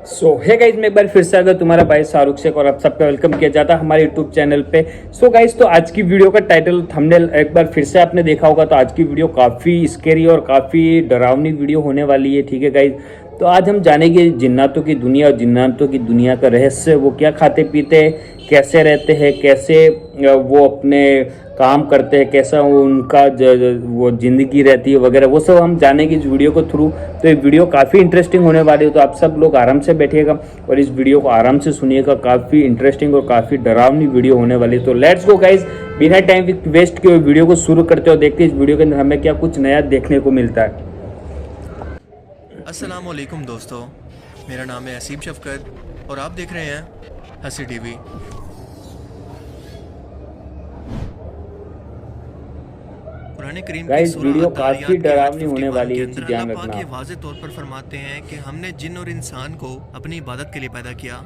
है गाइज, मैं एक बार फिर से अगर तुम्हारा भाई शाहरुख शेख और आप सबका वेलकम किया जाता है हमारे यूट्यूब चैनल पे। गाइज, तो आज की वीडियो का टाइटल थंबनेल एक बार फिर से आपने देखा होगा। तो आज की वीडियो काफ़ी स्केरी और काफ़ी डरावनी वीडियो होने वाली है। ठीक है गाइज, तो आज हम जानेंगे जिन्नातों की दुनिया और जिन्नातों की दुनिया का रहस्य। वो क्या खाते पीते हैं, कैसे रहते हैं, कैसे वो अपने काम करते हैं, कैसा उनका वो ज़िंदगी रहती है वगैरह, वो सब हम जानेंगे इस वीडियो को थ्रू। तो ये वीडियो काफ़ी इंटरेस्टिंग होने वाली है, तो आप सब लोग आराम से बैठिएगा और इस वीडियो को आराम से सुनिएगा। काफ़ी इंटरेस्टिंग और काफ़ी डरावनी वीडियो होने वाली है। तो लेट्स गो गाइज, बिना टाइम वेस्ट किए वीडियो को शुरू करते हो, देखते हैं इस वीडियो के अंदर हमें क्या कुछ नया देखने को मिलता है। अस्सलाम वालेकुम दोस्तों, मेरा नाम है असीम शफकत और आप देख रहे हैं हंसी टीवी। कुरान करीम की गाइस, सूरह वीडियो अत-तारियात काफी की डरावनी आयत होने 51 वाली के है, अंदर ध्यान अल्लाह पाक रखना। ये वाज़ेह तौर पर फरमाते हैं कि हमने जिन और इंसान को अपनी इबादत के लिए पैदा किया।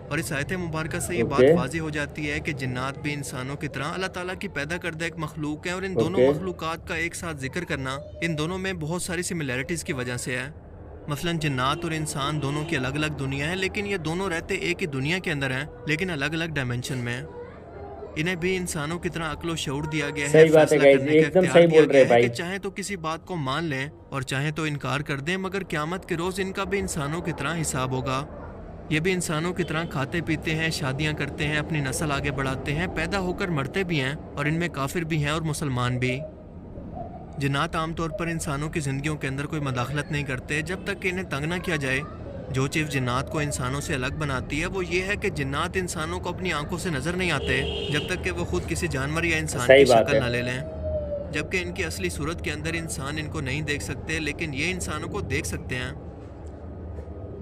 और इस आयत मुबारक से ये बात वाज़ेह हो जाती है कि जिन्नात भी इंसानों की तरह अल्लाह ताला की पैदा करदा एक मखलूक है और इन दोनों मखलूकात का एक साथ जिक्र करना इन दोनों में बहुत सारी सिमिलैरिटीज़ की वजह से है। मसलन जिन्नात और इंसान दोनों की अलग अलग दुनिया है, लेकिन ये दोनों रहते एक ही दुनिया के अंदर हैं, लेकिन अलग अलग डायमेंशन में। इन्हें भी इंसानों की तरह अक्ल और शऊर दिया गया है, फैसला करने का इख्तियार दिया गया है कि चाहे तो किसी बात को मान लें और चाहे तो इनकार कर दें, मगर क़यामत के रोज़ इनका भी इंसानों की तरह हिसाब होगा। ये भी इंसानों की तरह खाते पीते हैं, शादियां करते हैं, अपनी नस्ल आगे बढ़ाते हैं, पैदा होकर मरते भी हैं और इनमें काफिर भी हैं और मुसलमान भी। जिन्नात आमतौर पर इंसानों की ज़िंदगियों के अंदर कोई मदाखलत नहीं करते जब तक कि इन्हें तंग ना किया जाए। जो चीज़ जिन्नात को इंसानों से अलग बनाती है वो ये है कि जिन्नात इंसानों को अपनी आंखों से नज़र नहीं आते जब तक कि वो खुद किसी जानवर या इंसान की शक्ल ना ले लें, जबकि इनकी असली सूरत के अंदर इंसान इनको नहीं देख सकते, लेकिन ये इंसानों को देख सकते हैं।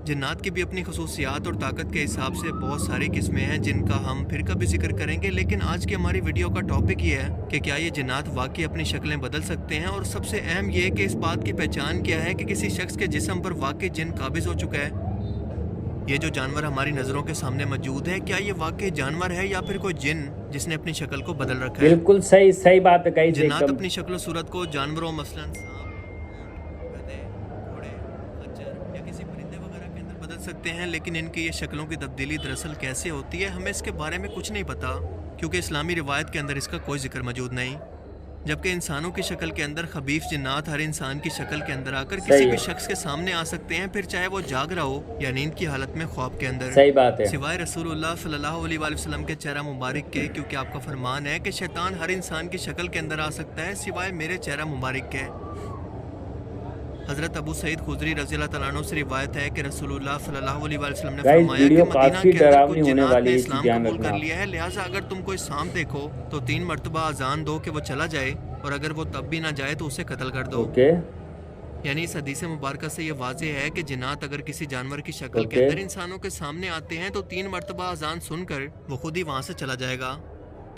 जिन्नात की भी अपनी खसूसियात और ताकत के हिसाब से बहुत सारी किस्में हैं जिनका हम फिर कभी जिक्र करेंगे, लेकिन आज की हमारी वीडियो का टॉपिक ये है कि क्या ये जिन्नात वाकई अपनी शक्लें बदल सकते हैं, और सबसे अहम ये कि इस बात की पहचान क्या है कि किसी शख्स के जिस्म पर वाकई जिन काबिज हो चुका है। ये जो जानवर हमारी नज़रों के सामने मौजूद है, क्या ये वाकई जानवर है या फिर कोई जिन जिसने अपनी शक्ल को बदल रखा है। बिल्कुल सही बात है। जिन्नात अपनी शक्ल सूरत को जानवरों मसलन बदल सकते हैं, लेकिन इनकी ये शक्लों की तब्दीली दरअसल कैसे होती है हमें इसके बारे में कुछ नहीं पता, क्योंकि इस्लामी रिवायत के अंदर इसका कोई जिक्र मौजूद नहीं। जबकि इंसानों की शक्ल के अंदर खबीफ जिन्नात हर इंसान की शक्ल के अंदर आकर किसी भी शख्स के सामने आ सकते हैं, फिर चाहे वो जाग रहा हो या नींद की हालत में ख्वाब के अंदर। सही बात है। सिवाय रसूलुल्लाह सल्लल्लाहु अलैहि वसल्लम के चेहरा मुबारक के, क्योंकि आपका फरमान है कि शैतान हर इंसान की शक्ल के अंदर आ सकता है सिवाय मेरे चेहरा मुबारक के। हज़रत अबू सईद खुदरी रज़ी अल्लाह तआला अन्हु से रिवायत है कि रसूलुल्लाह सल्लल्लाहु अलैहि वसल्लम ने फरमाया कि मदीना के अंदर कुछ जिन्नात ने इस्लाम कबूल कर लिया है, लिहाजा अगर तुम कोई सांप देखो तो 3 मरतबा अजान दो कि वो चला जाए, और अगर वो तब भी ना जाए तो उसे कत्ल कर दो। यानी इस हदीस मुबारक से ये वाज़ेह है कि जिन्नात अगर किसी जानवर की शक्ल के अंदर इंसानों के सामने आते हैं तो 3 मरतबा अजान सुनकर वो खुद ही वहाँ से चला जाएगा,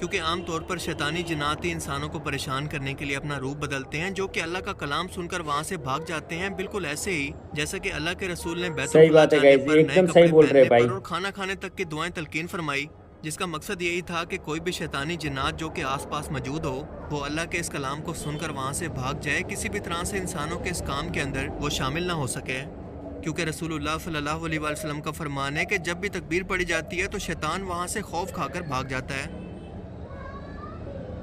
क्योंकि आम तौर पर शैतानी जिन्नात ही इंसानों को परेशान करने के लिए अपना रूप बदलते हैं, जो कि अल्लाह का कलाम सुनकर वहाँ से भाग जाते हैं, बिल्कुल ऐसे ही जैसा कि अल्लाह के रसूल ने बैतुल खुला जाने पर नए कपड़े पहनने पर और खाना खाने तक की दुआएं तलकीन फरमाई, जिसका मकसद यही था कि कोई भी शैतानी जिन्नात जो कि आसपास मौजूद हो वो अल्लाह के इस कलाम को सुनकर वहाँ से भाग जाए, किसी भी तरह से इंसानों के इस काम के अंदर वो शामिल ना हो सके। क्योंकि रसूलुल्लाह सल्लल्लाहु अलैहि वसल्लम का फरमान है कि जब भी तकबीर पड़ी जाती है तो शैतान वहाँ से खौफ खाकर भाग जाता है।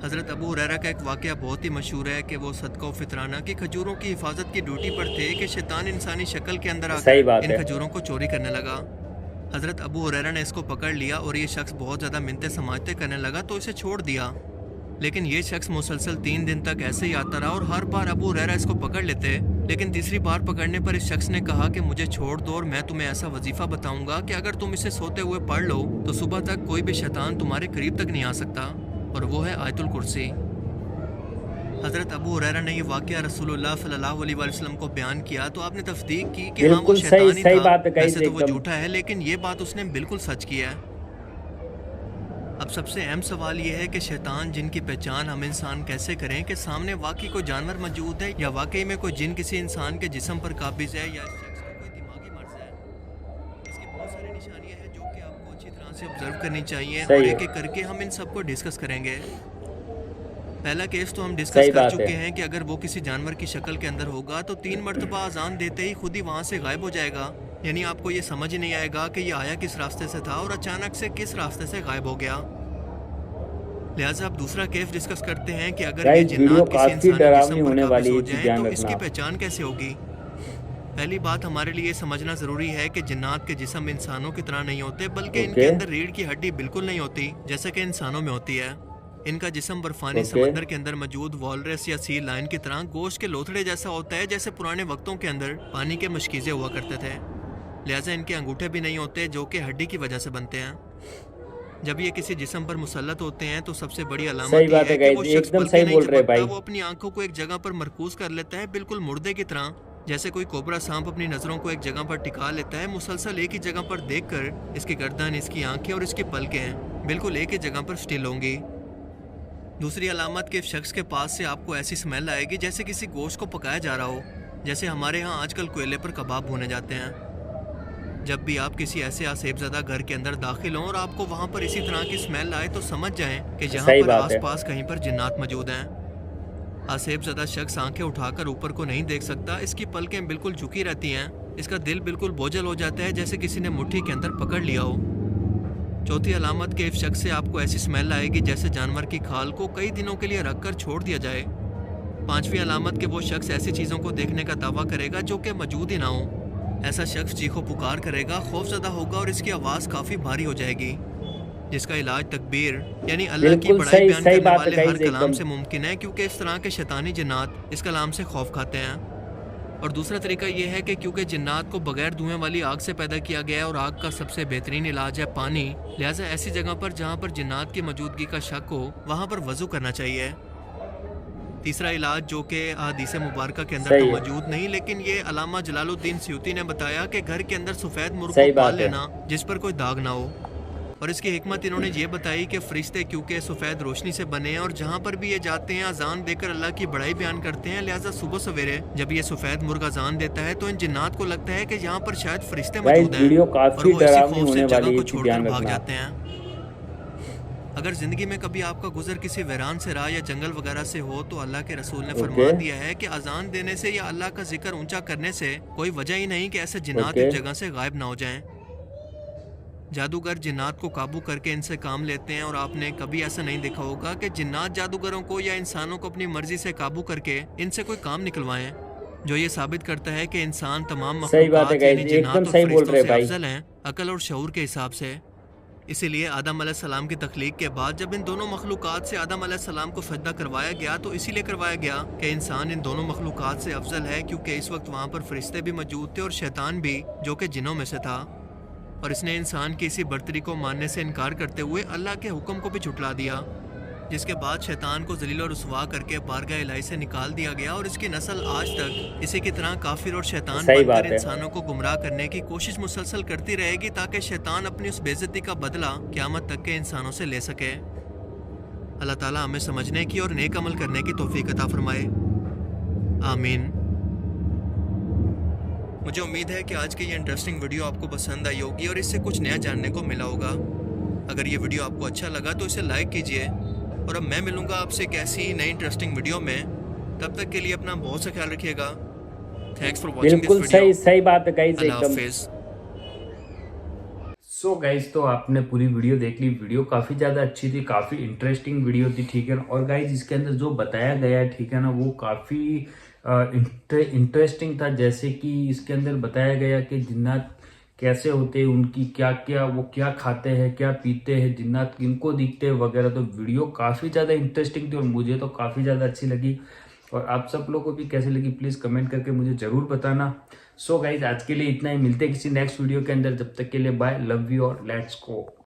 हज़रत अबू हुरैरा का एक वाक़या बहुत ही मशहूर है कि वो सदका व फितराना की खजूरों की हिफाजत की ड्यूटी पर थे कि शैतान इंसानी शक्ल के अंदर आकर इन खजूरों को चोरी करने लगा। हज़रत अबू हुरैरा ने इसको पकड़ लिया और ये शख्स बहुत ज़्यादा मिन्नतें समाजते करने लगा तो इसे छोड़ दिया, लेकिन ये शख्स मुसलसल 3 दिन तक ऐसे ही आता रहा और हर बार अबू हुरैरा इसको पकड़ लेते, लेकिन तीसरी बार पकड़ने पर इस शख्स ने कहा कि मुझे छोड़ दो और मैं तुम्हें ऐसा वजीफ़ा बताऊंगा कि अगर तुम इसे सोते हुए पढ़ लो तो सुबह तक कोई भी शैतान तुम्हारे करीब तक नहीं आ सकता, और वो है आयतुल कुर्सी। हज़रत अबू हुरैरा ने ये वाक़या रसूलुल्लाह सल्लल्लाहु अलैहि वसल्लम को बयान किया तो आपने तस्दीक की कि हाँ वो शैतान ही था, वैसे तो वो झूठा है, लेकिन ये बात उसने बिल्कुल सच किया है। अब सबसे अहम सवाल ये है कि शैतान जिन की पहचान हम इंसान कैसे करें कि सामने वाकई कोई जानवर मौजूद है या वाकई में कोई जिन किसी इंसान के जिस्म पर काबिज है या कोई दिमागी मर्ज है। इसकी बहुत सारी निशानियाँ हैं जो कि आपको अच्छी तरह से ऑब्जर्व करनी चाहिए और एक एक करके हम इन सबको डिस्कस करेंगे। पहला केस तो हम डिस्कस कर चुके हैं कि अगर वो किसी जानवर की शक्ल के अंदर होगा तो 3 मरतबा अजान देते ही खुद ही वहाँ से गायब हो जाएगा, یعنی آپ کو یہ سمجھ ہی نہیں آئے گا کہ یہ آیا کس راستے سے تھا اور اچانک سے کس راستے سے غائب ہو گیا۔ لہٰذا اب دوسرا کیف ڈسکس کرتے ہیں کہ اگر یہ جنات کسی انسانی جسم پر قابض ہو جائیں تو اس کی پہچان کیسے ہوگی۔ پہلی بات ہمارے لیے سمجھنا ضروری ہے کہ جنات کے جسم انسانوں کی طرح نہیں ہوتے، بلکہ ان کے اندر ریڑھ کی ہڈی بالکل نہیں ہوتی جیسا کہ انسانوں میں ہوتی ہے۔ ان کا جسم برفانی سمندر کے اندر موجود والرس یا سی لائن کی طرح گوشت کے لوتھڑے جیسا ہوتا ہے، جیسے پرانے وقتوں کے اندر پانی کے مشکیزے ہوا کرتے تھے۔ لہٰذا ان کے انگوٹھے بھی نہیں ہوتے جو کہ ہڈی کی وجہ سے بنتے ہیں۔ جب یہ کسی جسم پر مسلط ہوتے ہیں تو سب سے بڑی علامت یہ ہے کہ وہ شخص بلکہ نہیں جھپکتا، وہ اپنی آنکھوں کو ایک جگہ پر مرکوز کر لیتا ہے، بالکل مردے کی طرح، جیسے کوئی کوبرا سانپ اپنی نظروں کو ایک جگہ پر ٹکا لیتا ہے۔ مسلسل ایک ہی جگہ پر دیکھ کر اس کی گردن، اس کی آنکھیں اور اس کی پلکیں بالکل ایک ہی جگہ پر سٹل ہوں گی۔ دوسری علامت کہ شخص کے پاس سے آپ کو ایسی سمیل آئے گی جیسے کسی گوشت کو پکایا جا رہا ہو، جیسے ہمارے ہاں آج کل کوئلے پر کباب بھونے جاتے ہیں۔ جب بھی آپ کسی ایسے آسیب زدہ گھر کے اندر داخل ہوں اور آپ کو وہاں پر اسی طرح کی سمیل آئے تو سمجھ جائیں کہ یہاں پر آس پاس کہیں پر جنات موجود ہیں۔ آسیب زدہ شخص آنکھیں اٹھا کر اوپر کو نہیں دیکھ سکتا، اس کی پلکیں بالکل جھکی رہتی ہیں، اس کا دل بالکل بوجھل ہو جاتا ہے جیسے کسی نے مٹھی کے اندر پکڑ لیا ہو۔ چوتھی علامت کہ اس شخص سے آپ کو ایسی سمیل آئے گی جیسے جانور کی کھال کو کئی دنوں کے لیے رکھ کر چھوڑ دیا جائے۔ پانچویں علامت کہ وہ شخص ایسی چیزوں کو دیکھنے کا دعویٰ کرے گا جو کہ موجود ہی نہ ہو۔ ایسا شخص چیخو پکار کرے گا، خوف زدہ ہوگا اور اس کی آواز کافی بھاری ہو جائے گی، جس کا علاج تکبیر یعنی اللہ کی بڑائی بیان کرنے والے ہر کلام سے ممکن ہے، کیونکہ اس طرح کے شیطانی جنات اس کلام سے خوف کھاتے ہیں۔ اور دوسرا طریقہ یہ ہے کہ کیونکہ جنات کو بغیر دھوئیں والی آگ سے پیدا کیا گیا ہے اور آگ کا سب سے بہترین علاج ہے پانی، لہٰذا ایسی جگہ پر جہاں پر جنات کی موجودگی کا شک ہو وہاں پر وضو کرنا چاہیے۔ تیسرا علاج جو کہ احادیث مبارکہ کے اندر تو موجود نہیں، لیکن یہ علامہ جلال الدین سیوطی نے بتایا کہ گھر کے اندر سفید مرغ کو پال لینا جس پر کوئی داغ نہ ہو۔ اور اس کی حکمت انہوں نے یہ بتائی کہ فرشتے کیونکہ سفید روشنی سے بنے ہیں اور جہاں پر بھی یہ جاتے ہیں اذان دے کر اللہ کی بڑائی بیان کرتے ہیں، لہٰذا صبح سویرے جب یہ سفید مرغ اذان دیتا ہے تو ان جنات کو لگتا ہے کہ یہاں پر شاید فرشتے موجود ہیں اور وہ اسی خوف سے جگہ کو چھوڑ کر بھاگ جاتے ہیں۔ اگر زندگی میں کبھی آپ کا گزر کسی ویران سے راہ یا جنگل وغیرہ سے ہو تو اللہ کے رسول نے فرما دیا ہے کہ اذان دینے سے یا اللہ کا ذکر اونچا کرنے سے کوئی وجہ ہی نہیں کہ ایسے جنات اس جگہ سے غائب نہ ہو جائیں۔ جادوگر جنات کو قابو کر کے ان سے کام لیتے ہیں، اور آپ نے کبھی ایسا نہیں دیکھا ہوگا کہ جنات جادوگروں کو یا انسانوں کو اپنی مرضی سے قابو کر کے ان سے کوئی کام نکلوائیں، جو یہ ثابت کرتا ہے کہ انسان تمام مخلوقات یعنی جنات اور فرشتوں سے افضل ہیں عقل اور شعور کے حساب سے۔ اسی لیے آدم علیہ السلام کی تخلیق کے بعد جب ان دونوں مخلوقات سے آدم علیہ السلام کو سجدہ کروایا گیا تو اسی لیے کروایا گیا کہ انسان ان دونوں مخلوقات سے افضل ہے، کیونکہ اس وقت وہاں پر فرشتے بھی موجود تھے اور شیطان بھی جو کہ جنوں میں سے تھا، اور اس نے انسان کی اسی برتری کو ماننے سے انکار کرتے ہوئے اللہ کے حکم کو بھی جھٹلا دیا، جس کے بعد شیطان کو ذلیل و رسوا کر کے بارگاہ الہی سے نکال دیا گیا، اور اس کی نسل آج تک اسی کی طرح کافر اور شیطان بن کر انسانوں کو گمراہ کرنے کی کوشش مسلسل کرتی رہے گی تاکہ شیطان اپنی اس بے عزتی کا بدلہ قیامت تک کے انسانوں سے لے سکے۔ اللہ تعالیٰ ہمیں سمجھنے کی اور نیک عمل کرنے کی توفیق عطا فرمائے، آمین۔ مجھے امید ہے کہ آج کی یہ انٹرسٹنگ ویڈیو آپ کو پسند آئی ہوگی اور اس سے کچھ نیا جاننے کو ملا ہوگا۔ اگر یہ ویڈیو آپ کو اچھا لگا تو اسے لائک کیجئے، اور اب میں ملوں گا آپ سے ایک ایسی نئی انٹرسٹنگ ویڈیو میں، تب تک کے لیے اپنا بہت سا خیال رکھیے گا۔ Thanks for watching this video, صحیح بات ہے گائز، اللہ حافظ۔ سو گائز تو آپ نے پوری ویڈیو دیکھ لی، ویڈیو کافی زیادہ اچھی تھی، کافی انٹرسٹنگ ویڈیو تھی، ٹھیک ہے نا۔ اور گائز اس کے اندر جو بتایا گیا ہے ٹھیک ہے نا وہ کافی انٹرسٹنگ تھا، جیسے کہ اس کے اندر بتایا گیا کہ جنات کیسے ہوتے ہیں، ان کی کیا کیا، وہ کیا کھاتے ہیں، کیا پیتے ہیں، جنات کن کو دکھتے ہیں وغیرہ۔ تو ویڈیو کافی زیادہ انٹرسٹنگ تھی اور مجھے تو کافی زیادہ اچھی لگی، اور آپ سب لوگوں کو بھی کیسے لگی پلیز کمنٹ کر کے مجھے ضرور بتانا۔ سو گائز آج کے لیے اتنا ہی، ملتے ہیں کسی نیکسٹ ویڈیو کے اندر، جب تک کے لیے بائے، لو یو اور لیٹس گو۔